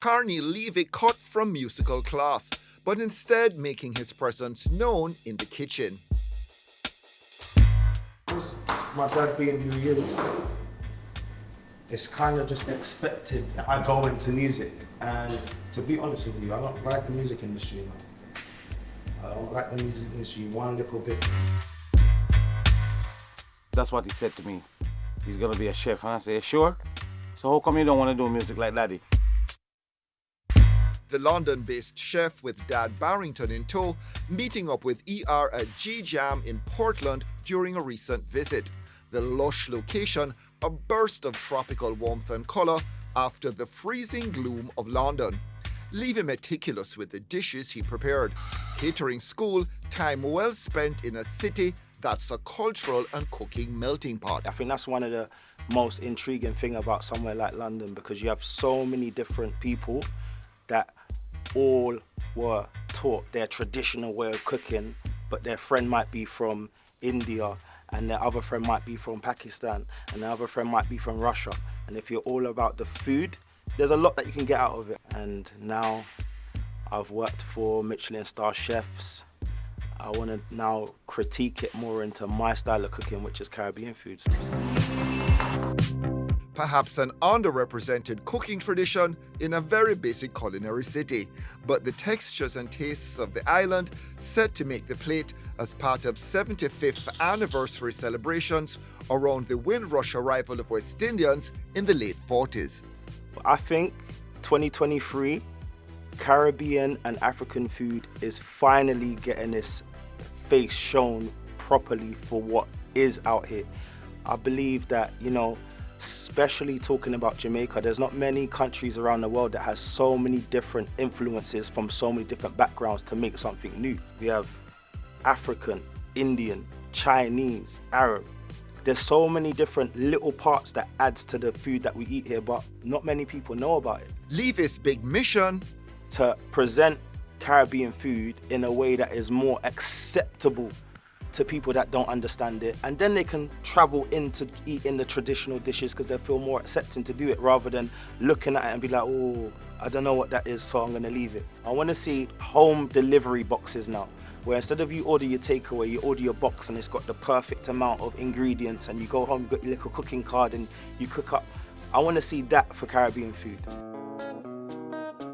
Carniel Levy cut from musical cloth, but instead making his presence known in the kitchen. My dad being who he is, it's kind of just expected that I go into music. And to be honest with you, I don't like the music industry, man. I don't like the music industry one little bit. That's what he said to me. He's gonna be a chef, and I say, sure? So how come you don't want to do music like Daddy? The London-based chef with Dad Barrington in tow, meeting up with ER at G-Jam in Portland during a recent visit. The lush location, a burst of tropical warmth and colour after the freezing gloom of London. Levy meticulous with the dishes he prepared. Catering school, time well spent in a city that's a cultural and cooking melting pot. I think that's one of the most intriguing thing about somewhere like London, because you have so many different people that all were taught their traditional way of cooking, but their friend might be from India, and their other friend might be from Pakistan, and their other friend might be from Russia. And if you're all about the food, there's a lot that you can get out of it. And now I've worked for Michelin star chefs. I want to now critique it more into my style of cooking, which is Caribbean foods. Perhaps an underrepresented cooking tradition in a very basic culinary city, but the textures and tastes of the island set to make the plate as part of 75th anniversary celebrations around the Windrush arrival of West Indians in the late 40s. I think 2023, Caribbean and African food is finally getting its face shown properly for what is out here. I believe that, especially talking about Jamaica, there's not many countries around the world that has so many different influences from so many different backgrounds to make something new. We have African, Indian, Chinese, Arab. There's so many different little parts that adds to the food that we eat here, but not many people know about it. Levy's big mission: to present Caribbean food in a way that is more acceptable to people that don't understand it, and then they can travel into eating the traditional dishes because they feel more accepting to do it, rather than looking at it and be like, oh, I don't know what that is, so I'm gonna leave it. I wanna see home delivery boxes now, where instead of you order your takeaway, you order your box and it's got the perfect amount of ingredients, and you go home, you got your little cooking card and you cook up. I wanna see that for Caribbean food.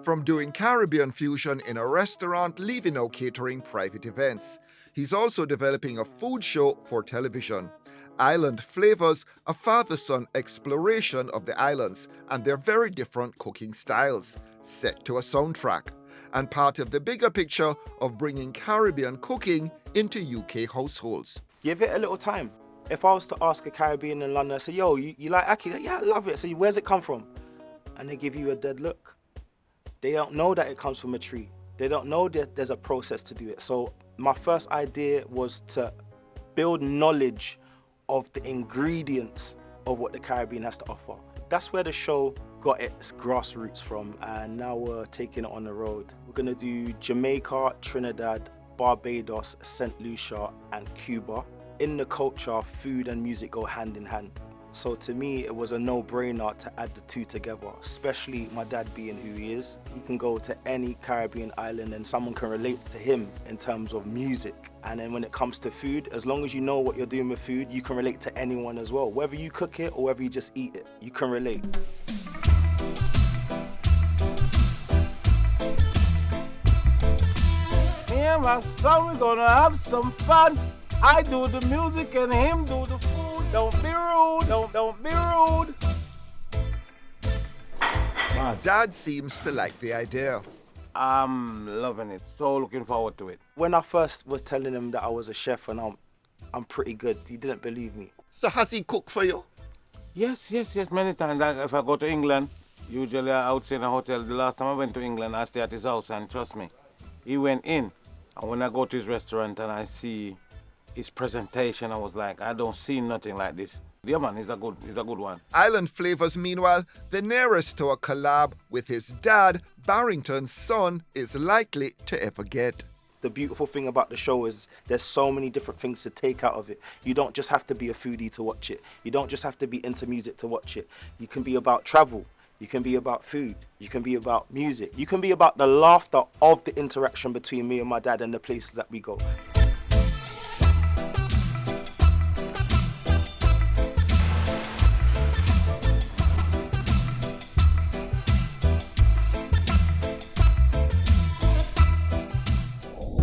From doing Caribbean fusion in a restaurant, Levy now catering private events. He's also developing a food show for television. Island Flavors, a father-son exploration of the islands and their very different cooking styles, set to a soundtrack, and part of the bigger picture of bringing Caribbean cooking into UK households. Give it a little time. If I was to ask a Caribbean in London, I say, yo, you like ackee? Yeah, I love it. I say, where's it come from? And they give you a dead look. They don't know that it comes from a tree. They don't know that there's a process to do it. So my first idea was to build knowledge of the ingredients of what the Caribbean has to offer. That's where the show got its grassroots from, and now we're taking it on the road. We're gonna do Jamaica, Trinidad, Barbados, St. Lucia, and Cuba. In the culture, food and music go hand in hand. So to me, it was a no-brainer to add the two together, especially my dad being who he is. He can go to any Caribbean island and someone can relate to him in terms of music. And then when it comes to food, as long as you know what you're doing with food, you can relate to anyone as well. Whether you cook it or whether you just eat it, you can relate. Me and my son, we're gonna have some fun. I do the music and him do the food. Don't be rude, don't be rude. Dad seems to like the idea. I'm loving it, so looking forward to it. When I first was telling him that I was a chef and I'm pretty good, he didn't believe me. So has he cooked for you? Yes, many times. Like if I go to England, usually I would stay in a hotel. The last time I went to England, I stayed at his house, and trust me, he went in. And when I go to his restaurant and I see his presentation, I was like, I don't see nothing like this. Yeah, man, he's a good one. Island Flavors, meanwhile, the nearest to a collab with his dad, Barrington's son, is likely to ever get. The beautiful thing about the show is there's so many different things to take out of it. You don't just have to be a foodie to watch it. You don't just have to be into music to watch it. You can be about travel. You can be about food. You can be about music. You can be about the laughter of the interaction between me and my dad and the places that we go.